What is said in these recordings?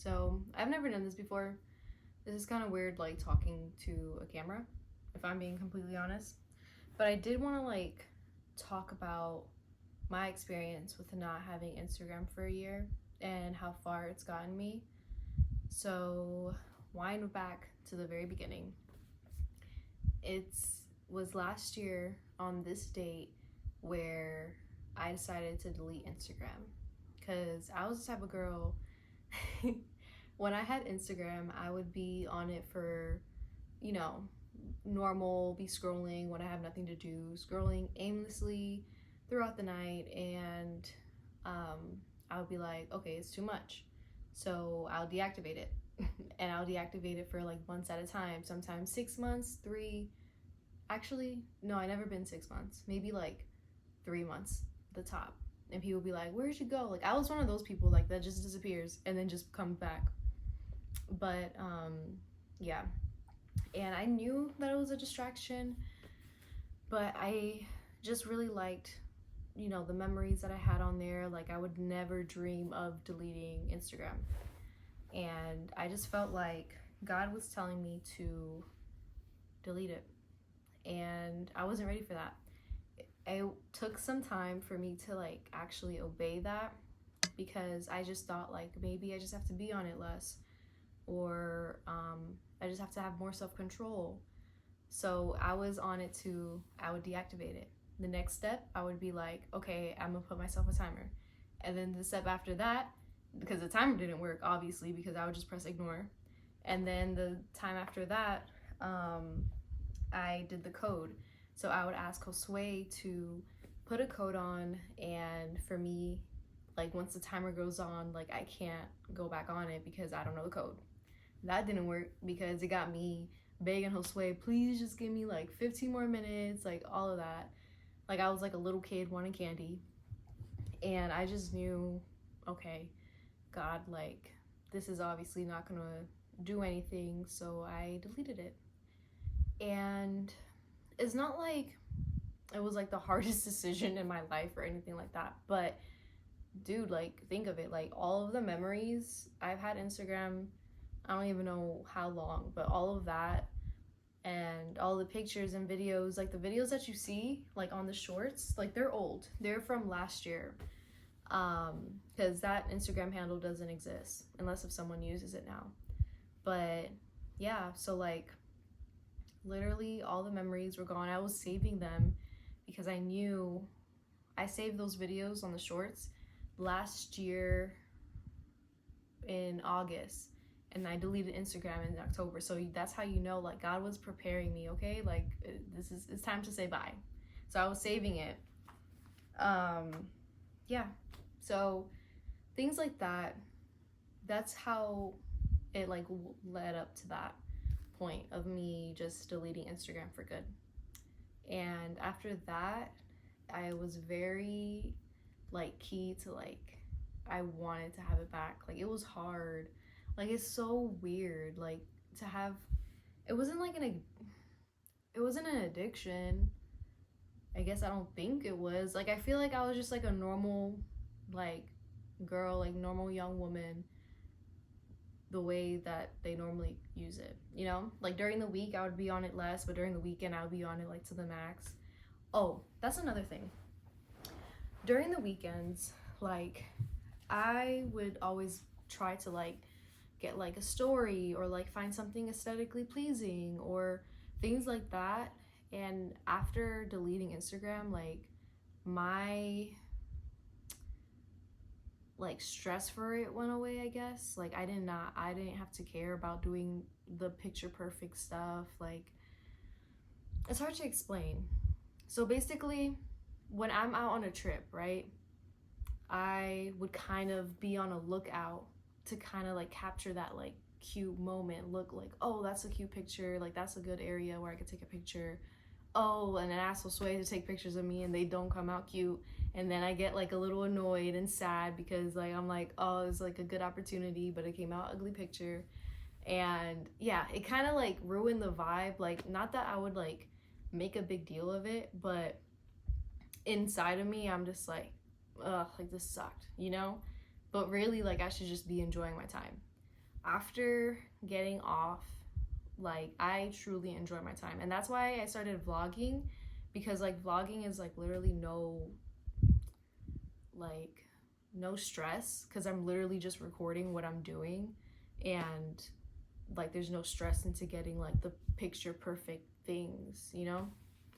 So I've never done this before. This is kind of weird, like talking to a camera, if I'm being completely honest. But I did want to like talk about my experience with not having Instagram for a year and how far it's gotten me. So wind back to the very beginning. It was last year on this date where I decided to delete Instagram because I was the type of girl. When I had Instagram, I would be on it for, you know, normal, be scrolling when I have nothing to do, scrolling aimlessly throughout the night, and I would be like, okay, it's too much. So I'll deactivate it. And I'll deactivate it for like months at a time, sometimes 6 months, three. Actually, no, I never been 6 months, maybe like 3 months, the top. And people be like, where'd you go? Like, I was one of those people like that just disappears and then just comes back. But yeah, and I knew that it was a distraction, but I just really liked, you know, the memories that I had on there. Like, I would never dream of deleting Instagram, and I just felt like God was telling me to delete it, and I wasn't ready for that. It took some time for me to like actually obey that, because I just thought like maybe I just have to be on it less, or I just have to have more self-control. So I was on it I would deactivate it. The next step, I would be like, okay, I'm gonna put myself a timer. And then the step after that, because the timer didn't work, obviously, because I would just press ignore. And then the time after that, I did the code. So I would ask Josue to put a code on, and for me, like once the timer goes on, like I can't go back on it because I don't know the code. That didn't work because it got me begging Josue, please just give me like 15 more minutes, like all of that. Like I was like a little kid wanting candy. And I just knew, okay, God, like this is obviously not gonna do anything, so I deleted it. And it's not like it was like the hardest decision in my life or anything like that, but dude, like think of it, like all of the memories I've had Instagram, I don't even know how long, but all of that and all the pictures and videos, like the videos that you see like on the shorts, like they're old, they're from last year, because that Instagram handle doesn't exist unless if someone uses it now. But yeah, so like literally all the memories were gone. I was saving them because I knew I saved those videos on the shorts last year in August, and I deleted Instagram in October. So that's how you know like God was preparing me, okay? Like it's time to say bye. So I was saving it. Yeah. So things like that, that's how it like led up to that point of me just deleting Instagram for good. And after that, I was very like key to like I wanted to have it back. Like it was hard. Like it's so weird like to have, it wasn't like it wasn't an addiction. I guess I don't think it was. Like I feel like I was just like a normal like girl, like normal young woman, the way that they normally use it, you know? Like during the week I would be on it less, but during the weekend I would be on it like to the max. Oh, that's another thing. During the weekends, like I would always try to like get like a story or like find something aesthetically pleasing or things like that. And after deleting Instagram, like my like stress for it went away, I guess. Like I didn't have to care about doing the picture perfect stuff. Like it's hard to explain. So basically, when I'm out on a trip, right, I would kind of be on a lookout to kind of like capture that like cute moment, look like, oh, that's a cute picture, like that's a good area where I could take a picture. Oh, and then ask Josue to take pictures of me and they don't come out cute, and then I get like a little annoyed and sad because like I'm like, oh, it's like a good opportunity but it came out ugly picture. And yeah, it kind of like ruined the vibe. Like not that I would like make a big deal of it, but inside of me I'm just like, ugh, like this sucked, you know? But really like I should just be enjoying my time. after getting off, like, I truly enjoy my time. And that's why I started vlogging, because like vlogging is like literally no stress, because I'm literally just recording what I'm doing, and like there's no stress into getting like the picture perfect things, you know?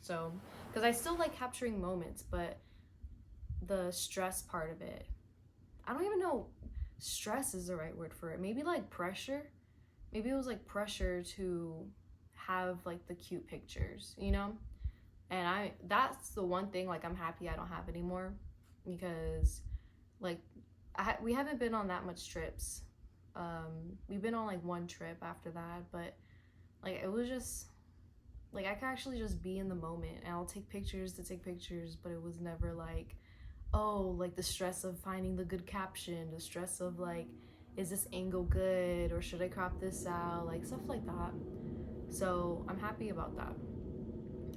So because I still like capturing moments, but the stress part of it, I don't even know stress is the right word for it. Maybe like pressure. Maybe it was like pressure to have like the cute pictures, you know? And that's the one thing like I'm happy I don't have anymore, because like we haven't been on that much trips. We've been on like one trip after that, but like it was just like I could actually just be in the moment, and I'll take pictures to take pictures, but it was never like, oh, like the stress of finding the good caption, the stress of like, is this angle good, or should I crop this out, like stuff like that. So I'm happy about that.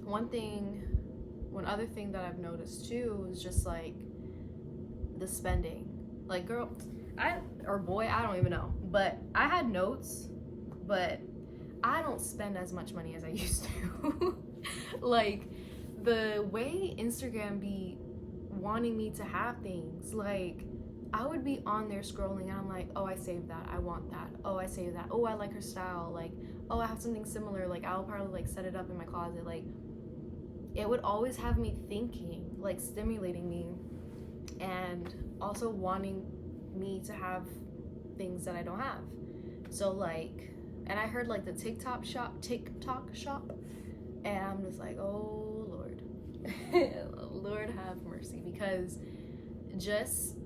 One other thing that I've noticed too is just like the spending. Like, girl, or boy, I don't even know, but I had notes, but I don't spend as much money as I used to. Like, the way Instagram be wanting me to have things, like I would be on there scrolling and I'm like, oh, I saved that, I want that, oh, I saved that, oh, I like her style, like, oh, I have something similar, like I'll probably like set it up in my closet. Like, it would always have me thinking, like stimulating me, and also wanting me to have things that I don't have. So like, and I heard like the TikTok shop, and I'm just like, oh Lord, Lord have mercy, because just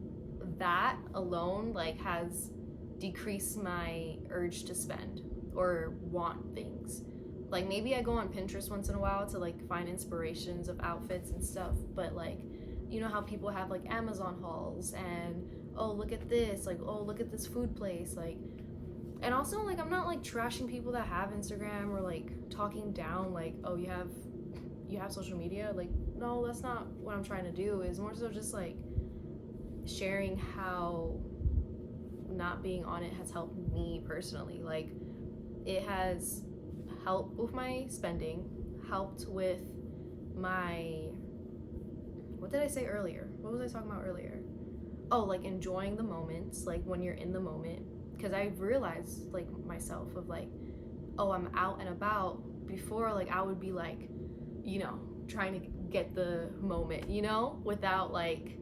that alone like has decreased my urge to spend or want things. Like, maybe I go on Pinterest once in a while to like find inspirations of outfits and stuff, but like, you know how people have like Amazon hauls, and oh, look at this, like, oh, look at this food place, like. And also, like, I'm not like trashing people that have Instagram or like talking down like, oh, you have social media. Like, no, that's not what I'm trying to do. Is more so just like sharing how not being on it has helped me personally. Like, it has helped with my spending, helped with my, what did I say earlier? What was I talking about earlier? Oh, like enjoying the moments, like when you're in the moment. Because I realized like myself of like, oh, I'm out and about. Before, like I would be like, you know, trying to get the moment, you know, without like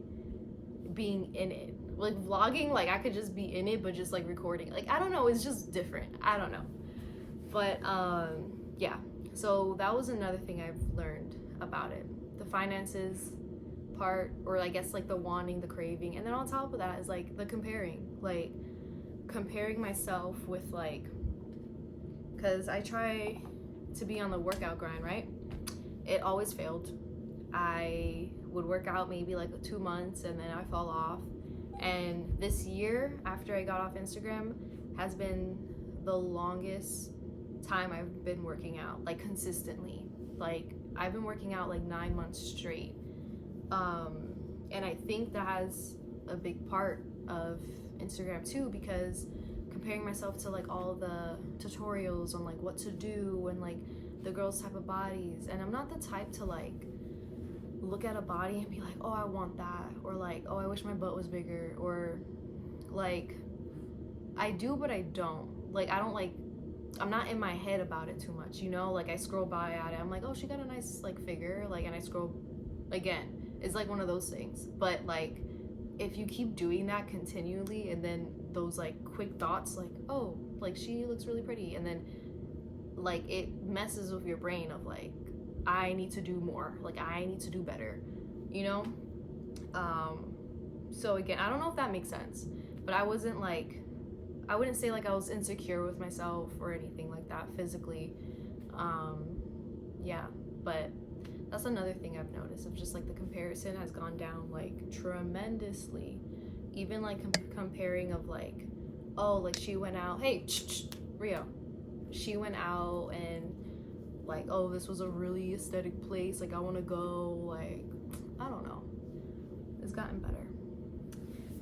being in it. Like vlogging, like I could just be in it, but just like recording. Like, I don't know, it's just different. I don't know. But yeah, so that was another thing I've learned about it. The finances part, or I guess like the wanting, the craving. And then on top of that is like the comparing. Like, comparing myself with like, because I try to be on the workout grind, right? It always failed. I would work out maybe like 2 months and then I fall off. And this year, after I got off Instagram, has been the longest time I've been working out, like consistently. Like, I've been working out like 9 months straight. And I think that has a big part of Instagram too, because comparing myself to like all the tutorials on like what to do and like the girls' type of bodies, and I'm not the type to like look at a body and be like, oh, I want that, or like, oh, I wish my butt was bigger, or like, I do but I don't. Like, I don't like, I'm not in my head about it too much, you know? Like, I scroll by at it, I'm like, oh, she got a nice like figure, like, and I scroll again. It's like one of those things. But like, if you keep doing that continually, and then those like quick thoughts like, oh, like she looks really pretty, and then like it messes with your brain of like, I need to do more, like I need to do better, you know? So again, I don't know if that makes sense, but I wasn't like, I wouldn't say like I was insecure with myself or anything like that physically. Yeah, but that's another thing I've noticed, of just like the comparison has gone down like tremendously. Even like comparing of like, oh, like she went out, hey, Rio, she went out and like, oh, this was a really aesthetic place, like I want to go, like, I don't know, it's gotten better.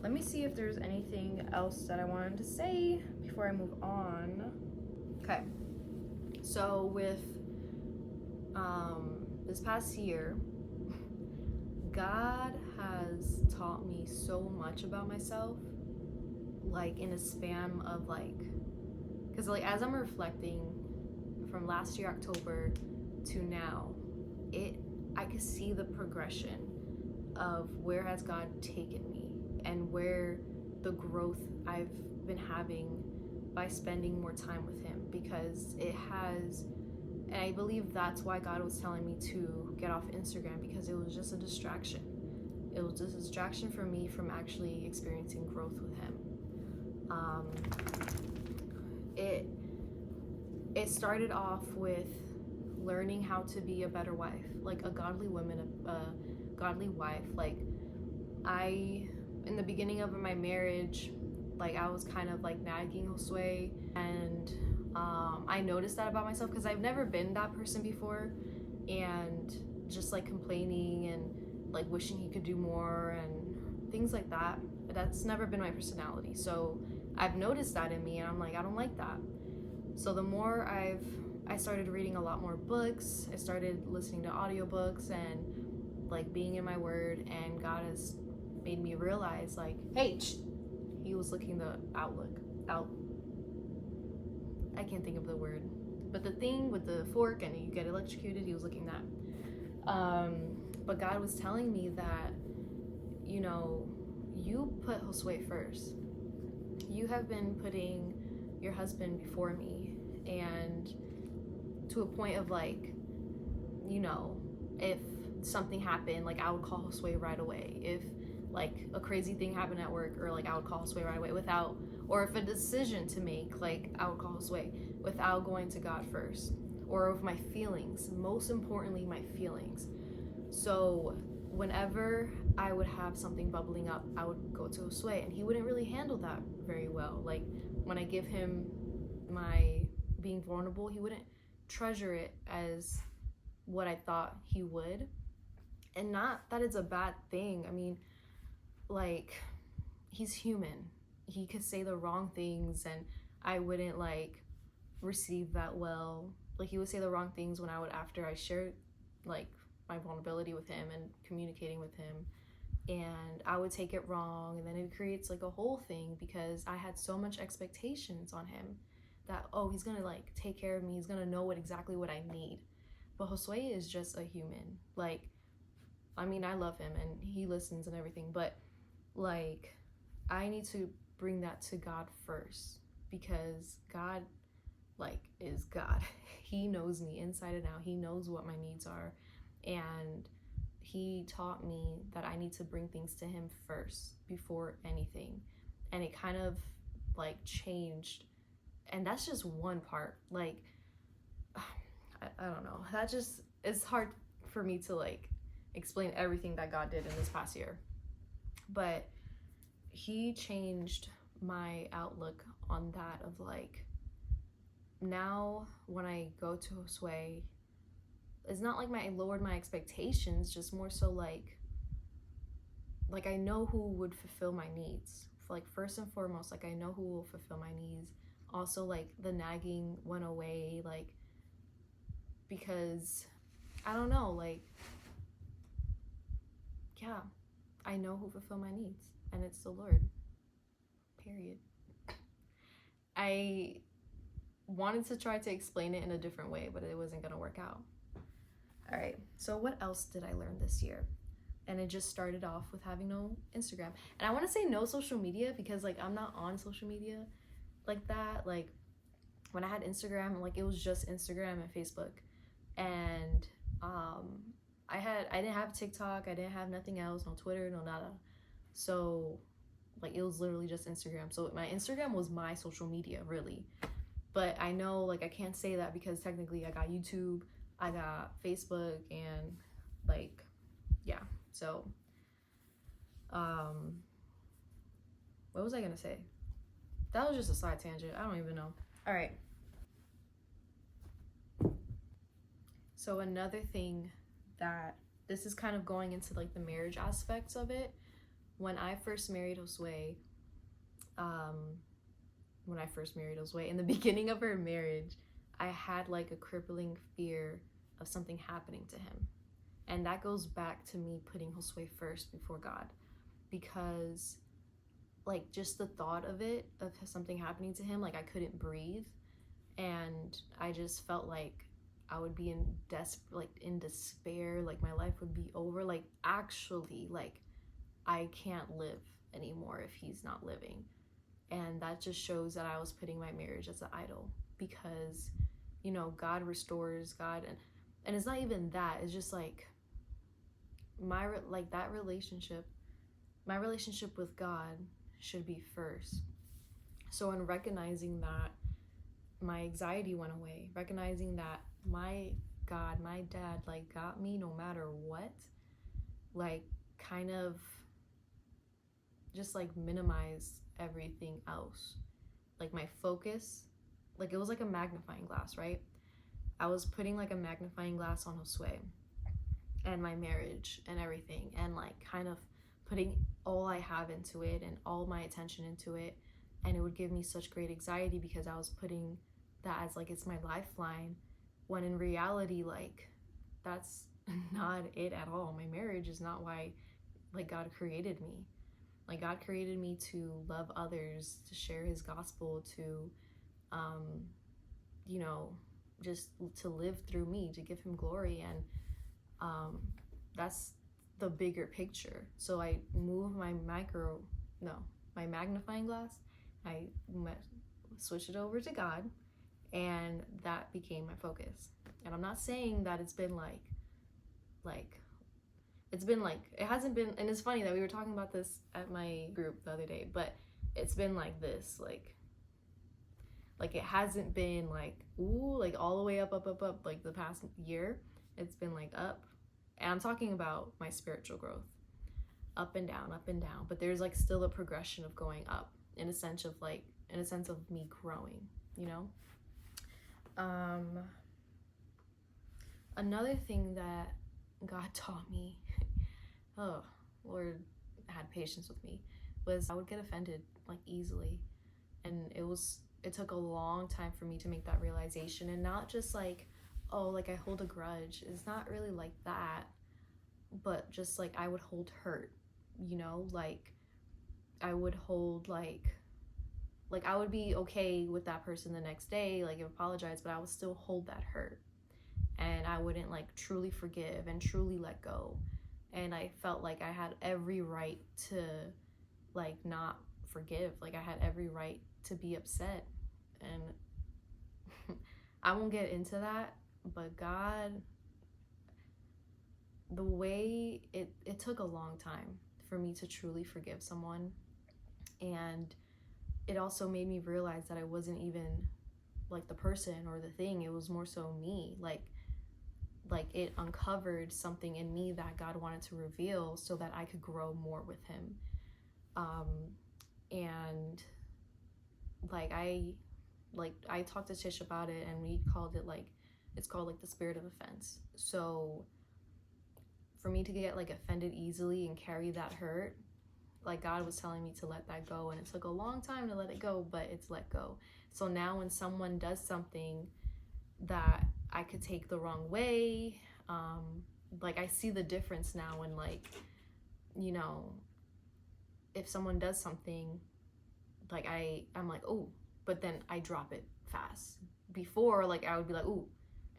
Let me see if there's anything else that I wanted to say before I move on. Okay. So with this past year, God has taught me so much about myself, like in a span of like, because like as I'm reflecting from last year October to now, I could see the progression of where has God taken me and where the growth I've been having by spending more time with him, because it has. And I believe that's why God was telling me to get off Instagram, because it was just a distraction. It was just a distraction for me from actually experiencing growth with him. It started off with learning how to be a better wife, like a godly woman, a godly wife. Like in the beginning of my marriage, like I was kind of like nagging Josue, and I noticed that about myself because I've never been that person before, and just like complaining and like wishing he could do more and things like that. That's never been my personality. So I've noticed that in me, and I'm like, I don't like that. So the more I started reading a lot more books, I started listening to audiobooks and like being in my word, and God has made me realize like, hey, he was looking the out. I can't think of the word, but the thing with the fork and you get electrocuted, he was looking that. But God was telling me that, you know, you put Josue first. You have been putting your husband before me, and to a point of like, you know, if something happened, like I would call Josue right away. If like a crazy thing happened at work, or like I would call Josue right away without, or if a decision to make, like I would call Josue without going to God first, or with my feelings, most importantly, my feelings. So whenever I would have something bubbling up, I would go to Josue, and he wouldn't really handle that very well. Like when I give him my being vulnerable, he wouldn't treasure it as what I thought he would. And not that it's a bad thing. I mean, like, he's human. He could say the wrong things, and I wouldn't like receive that well. Like he would say the wrong things when after I shared like my vulnerability with him and communicating with him, and I would take it wrong, and then it creates like a whole thing because I had so much expectations on him that, oh, he's gonna like take care of me, he's gonna know exactly what I need. But Josue is just a human. Like, I mean, I love him and he listens and everything, but like I need to bring that to God first, because God like is God. He knows me inside and out. He knows what my needs are, and he taught me that I need to bring things to him first before anything. And it kind of like changed, and that's just one part. Like I don't know, that just, it's hard for me to like explain everything that God did in this past year, but he changed my outlook on that of like, now when I go to Josue, it's not like I lowered my expectations, just more so like I know who would fulfill my needs. Like first and foremost, like I know who will fulfill my needs. Also, like the nagging went away, like because I don't know, like yeah, I know who fulfill my needs, and it's the Lord. Period. I wanted to try to explain it in a different way, but it wasn't gonna work out. All right, so what else did I learn this year? And it just started off with having no Instagram. And I want to say no social media, because like I'm not on social media like that. Like when I had Instagram, like it was just Instagram and Facebook. And I didn't have TikTok, I didn't have nothing else, no Twitter, no nada. So like it was literally just Instagram. So my Instagram was my social media, really. But I know like I can't say that because technically I got YouTube, I got Facebook, and like yeah. So what was I gonna say? That was just a side tangent. I don't even know. All right. So another thing that, this is kind of going into like the marriage aspects of it. When I first married Josue, when I first married Josue, in the beginning of our marriage, I had like a crippling fear of something happening to him. And that goes back to me putting Josue first before God, because like just the thought of it, of something happening to him, like I couldn't breathe, and I just felt like I would be in despair, like my life would be over, like actually, like I can't live anymore if he's not living. And that just shows that I was putting my marriage as an idol, because you know, God restores, God, and it's not even that, it's just like my relationship with God should be first. So in recognizing that, my anxiety went away, recognizing that my God, my dad, like got me no matter what, like kind of just like minimize everything else. Like my focus, like it was like a magnifying glass, right? I was putting like a magnifying glass on Josue and my marriage and everything, and like kind of putting all I have into it and all my attention into it, and it would give me such great anxiety because I was putting that as like it's my lifeline, when in reality, like that's not it at all. My marriage is not why like God created me. Like God created me to love others, to share his gospel, to you know, just to live through me, to give him glory. And that's the bigger picture. So I moved my magnifying glass, I switched it over to God, and that became my focus. And I'm not saying that it's been like it hasn't been, and it's funny that we were talking about this at my group the other day, but it's been like this, like it hasn't been like ooh, like all the way up like the past year. It's been like up, and I'm talking about my spiritual growth, up and down, but there's like still a progression of going up, in a sense of me growing, you know. Another thing that God taught me, oh Lord had patience with me, was I would get offended like easily, and it took a long time for me to make that realization. And not just like, oh, like I hold a grudge, it's not really like that, but just like I would hold hurt, you know, like I would hold like I would be okay with that person the next day, like apologize, but I would still hold that hurt, and I wouldn't like truly forgive and truly let go. And I felt like I had every right to like not forgive, like I had every right to be upset. And I won't get into that, but God, the way it took a long time for me to truly forgive someone. And it also made me realize that I wasn't even like the person or the thing, it was more so me. Like it uncovered something in me that God wanted to reveal so that I could grow more with him. And I talked to Tish about it, and we called it it's called like the spirit of offense. So for me to get like offended easily and carry that hurt, like God was telling me to let that go, and it took a long time to let it go, but it's let go. So now when someone does something that I could take the wrong way, like I see the difference now when, like, you know, if someone does something, like I'm like, oh, but then I drop it fast. Before, like I would be like, ooh,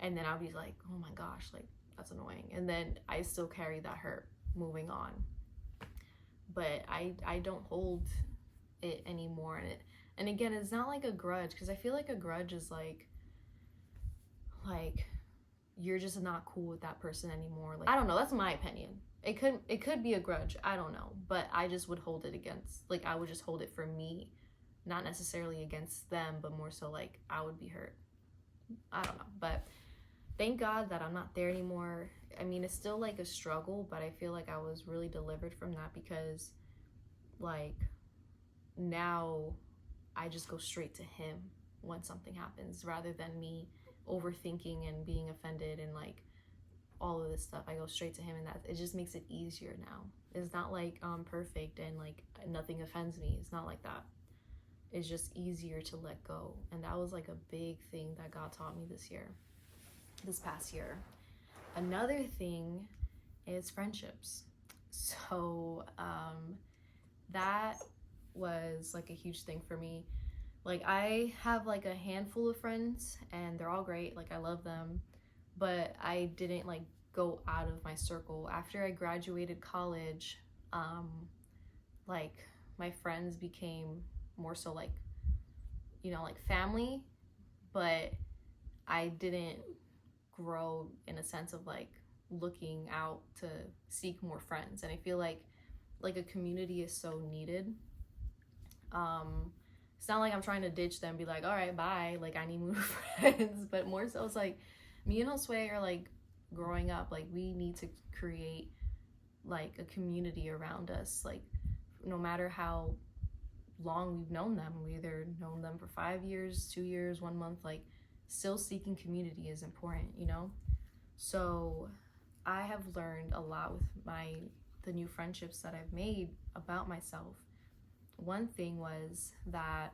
and then I would be like, oh my gosh, like that's annoying, and then I still carry that hurt moving on. But I don't hold it anymore. And again, it's not like a grudge, because I feel like a grudge is like you're just not cool with that person anymore. Like, I don't know, that's my opinion. It could be a grudge, I don't know, but I just would hold it against, like I would just hold it for me, not necessarily against them, but more so like I would be hurt. I don't know, but thank God that I'm not there anymore. I mean, it's still like a struggle, but I feel like I was really delivered from that, because like now I just go straight to him when something happens, rather than me overthinking and being offended and like all of this stuff. I go straight to him, and that it just makes it easier now. It's not like I'm perfect and like nothing offends me. It's not like that. is just easier to let go. And that was like a big thing that God taught me this past year. Another thing is friendships. So that was like a huge thing for me. Like, I have like a handful of friends and they're all great, like I love them, but I didn't like go out of my circle. After I graduated college, like my friends became more so like, you know, like family, but I didn't grow in a sense of like looking out to seek more friends. And I feel like a community is so needed. It's not like I'm trying to ditch them, be like, all right, bye, like I need more friends, but more so it's like me and Josue are like growing up, like we need to create like a community around us. Like no matter how long we've known them, we either known them for 5 years, 2 years, 1 month, like still seeking community is important, you know? So I have learned a lot with the new friendships that I've made about myself. One thing was that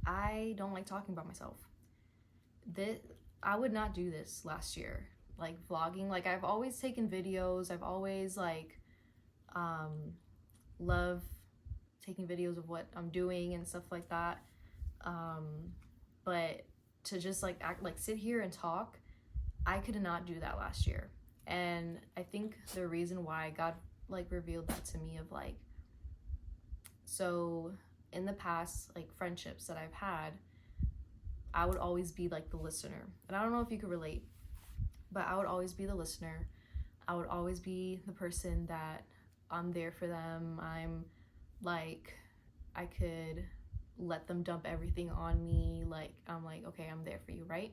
I don't like talking about myself. I would not do this last year, like vlogging. Like I've always taken videos. I've always like love taking videos of what I'm doing and stuff like that. But to just like sit here and talk, I could not do that last year. And I think the reason why God like revealed that to me of like, so in the past, like friendships that I've had, I would always be like the listener. And I don't know if you could relate, but I would always be the listener. I would always be the person that I'm there for them. I'm like, I could let them dump everything on me. Like, I'm like, okay, I'm there for you, right?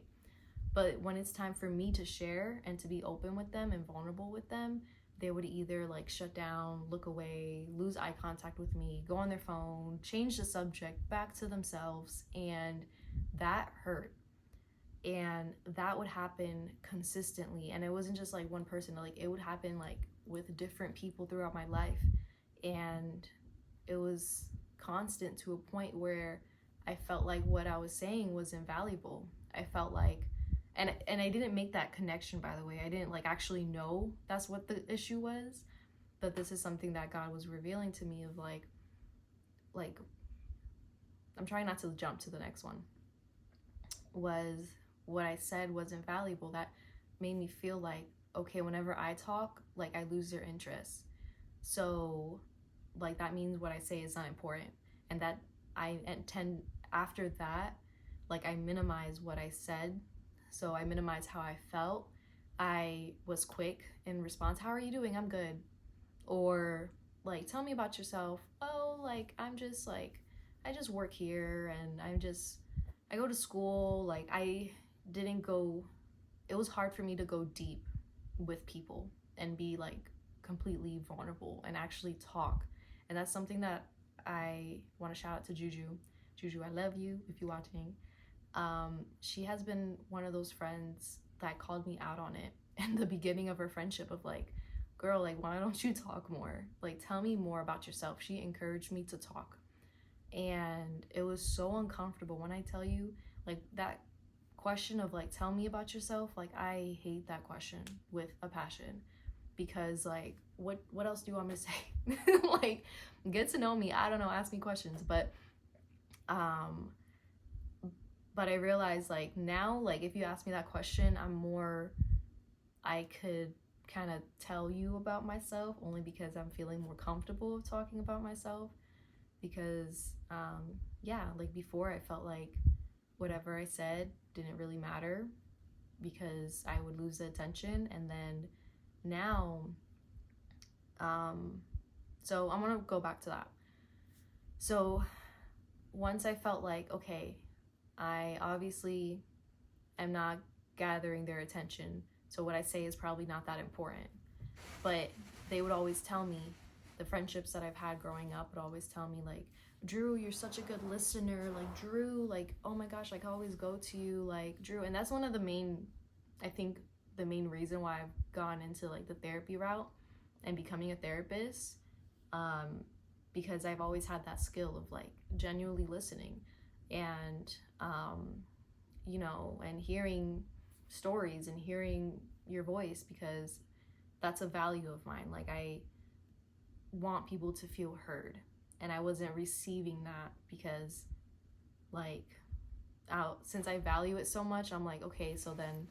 But when it's time for me to share and to be open with them and vulnerable with them, they would either like shut down, look away, lose eye contact with me, go on their phone, change the subject back to themselves. And that hurt. And that would happen consistently. And it wasn't just like one person, like it would happen like with different people throughout my life. And it was constant to a point where I felt like what I was saying was invaluable. I felt like, and I didn't make that connection, by the way. I didn't like actually know that's what the issue was, but this is something that God was revealing to me of like I'm trying not to jump to the next one, was what I said was invaluable. That made me feel like, okay, whenever I talk, like I lose their interest. So like that means what I say is not important. And that I tend, after that, like I minimize what I said. So I minimize how I felt. I was quick in response. How are you doing? I'm good. Or like, tell me about yourself. Oh, like I'm just like, I just work here and I go to school. Like it was hard for me to go deep with people and be like completely vulnerable and actually talk. And that's something that I want to shout out to Juju. Juju, I love you if you're watching. She has been one of those friends that called me out on it in the beginning of our friendship of like, girl, like why don't you talk more? Like tell me more about yourself. She encouraged me to talk. And it was so uncomfortable when I tell you, like that question of like, tell me about yourself. Like I hate that question with a passion, because like, what else do you want me to say? Like, get to know me. I don't know, ask me questions. But I realized like now, like if you ask me that question, I could kind of tell you about myself only because I'm feeling more comfortable talking about myself. Because yeah, like before I felt like whatever I said didn't really matter because I would lose the attention. And then now, so I'm gonna go back to that. So once I felt like, okay, I obviously am not gathering their attention, so what I say is probably not that important. But they would always tell me, the friendships that I've had growing up would always tell me like, Drew, you're such a good listener. Like Drew, like, oh my gosh, like I always go to you, like Drew. And that's one of the main reason why I've gone into like the therapy route and becoming a therapist. because I've always had that skill of like genuinely listening and you know, and hearing stories and hearing your voice, because that's a value of mine. Like, I want people to feel heard, and I wasn't receiving that because like since I value it so much, I'm like, okay, so then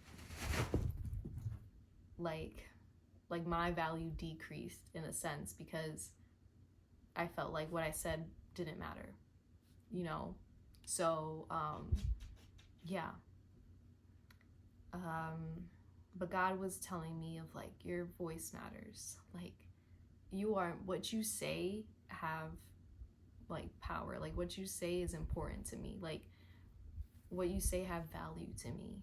like my value decreased in a sense, because I felt like what I said didn't matter, you know? So yeah. But God was telling me of like, your voice matters. Like, you are, what you say have like power. Like, what you say is important to me. Like, what you say have value to me.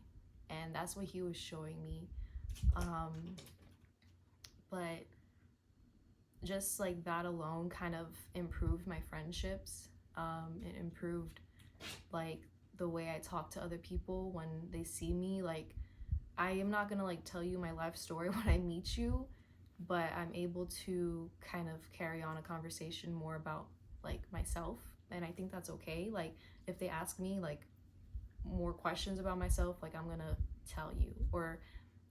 And that's what he was showing me. But just like that alone kind of improved my friendships. It improved like the way I talk to other people when they see me. Like, I am not gonna like tell you my life story when I meet you, but I'm able to kind of carry on a conversation more about like myself, and I think that's okay. Like, if they ask me like more questions about myself, like, I'm gonna tell you, or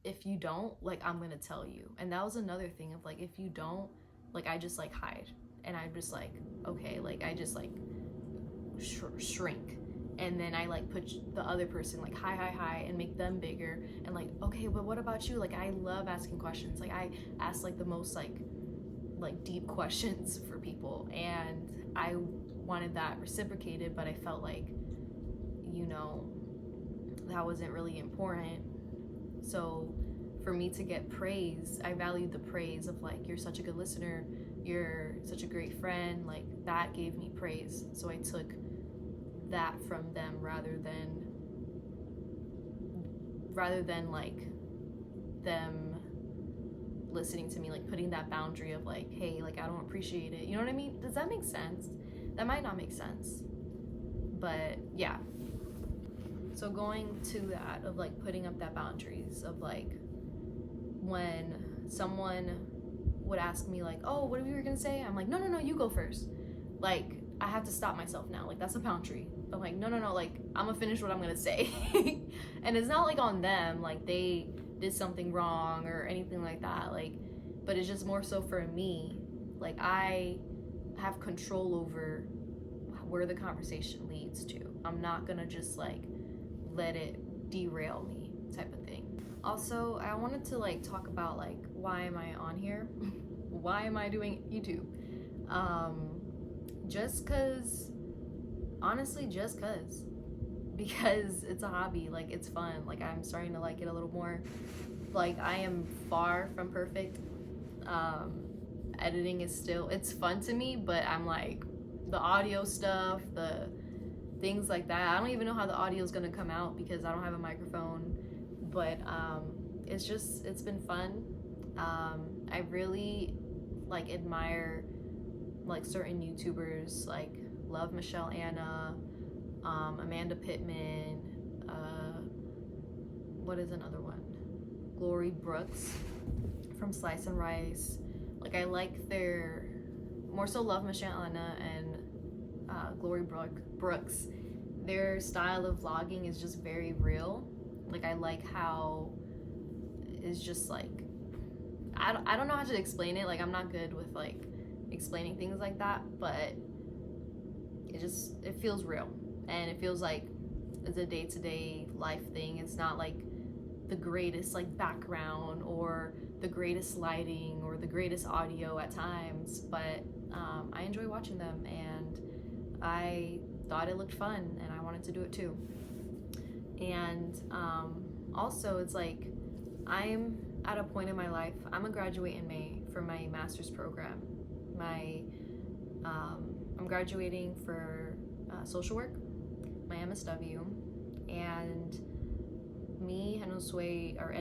if you don't, like, I'm gonna tell you. And that was another thing of like, if you don't, like, I just like hide, and I'm just like, okay, like, I just like shrink, and then I like put the other person like hi, and make them bigger, and like, okay, but what about you? Like, I love asking questions. Like, I ask like the most like deep questions for people, and I wanted that reciprocated, but I felt like, you know, that wasn't really important. So for me to get praise, I valued the praise of like, you're such a good listener, you're such a great friend. Like, that gave me praise, so I took that from them rather than like them listening to me, like putting that boundary of like, hey, like, I don't appreciate it. You know what I mean? Does that make sense? That might not make sense, but yeah. So going to that of like putting up that boundaries of like, when someone would ask me like, oh, what were you gonna say? I'm like, no, you go first. Like, I have to stop myself now. Like, that's a boundary. I'm like, no, like, I'm gonna finish what I'm gonna say. And it's not like on them, like they did something wrong or anything like that. Like, but it's just more so for me. Like, I have control over where the conversation leads to. I'm not gonna just like let it derail me, type of thing. Also, I wanted to like talk about like, why am I on here? Why am I doing YouTube? Just cause, honestly, because it's a hobby. Like, it's fun. Like, I'm starting to like it a little more. Like, I am far from perfect. Editing is still, it's fun to me, but I'm like, the audio stuff, the things like that, I don't even know how the audio is gonna come out because I don't have a microphone. But it's been fun. I really like admire like certain YouTubers, like love Michelle Anna, Amanda Pittman, what is another one? Glory Brooks from Slice and Rice. Like, I like their, more so love Michelle Anna and Glory Brooks. Their style of vlogging is just very real. Like, I like how it's just like, I don't know how to explain it. Like, I'm not good with like explaining things like that, but it feels real, and it feels like it's a day-to-day life thing. It's not like the greatest like background or the greatest lighting or the greatest audio at times, but I enjoy watching them, and I thought it looked fun, and I wanted to do it too. And also, it's like, I'm at a point in my life, I'm gonna graduate in May for my master's program. I'm graduating for social work, my MSW, and me and Josue are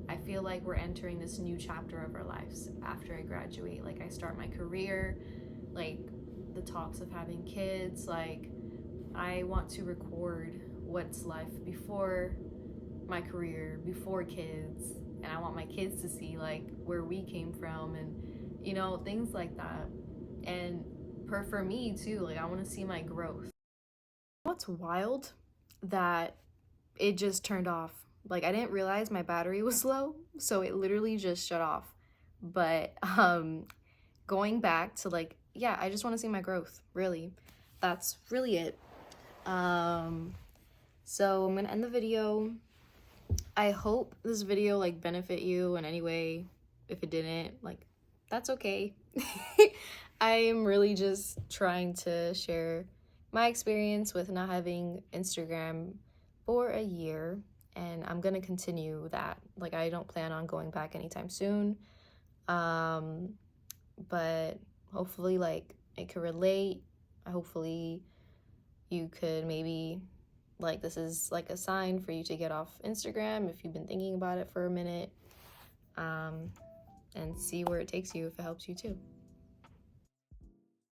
I feel like we're entering this new chapter of our lives after I graduate. Like, I start my career, like the talks of having kids. Like, I want to record what's life before my career, before kids, and I want my kids to see like where we came from, and you know, things like that. And for me too, like I want to see my growth. What's wild that it just turned off. Like I didn't realize my battery was low, so it literally just shut off. But going back to like, yeah, I just want to see my growth, really. That's really it. So I'm gonna end the video. I hope this video like benefit you in any way. If it didn't, like, that's okay. I am really just trying to share my experience with not having Instagram for a year, and I'm gonna continue that. Like, I don't plan on going back anytime soon. But hopefully, like, it could relate. Hopefully you could maybe, like, this is like a sign for you to get off Instagram if you've been thinking about it for a minute, and see where it takes you if it helps you too.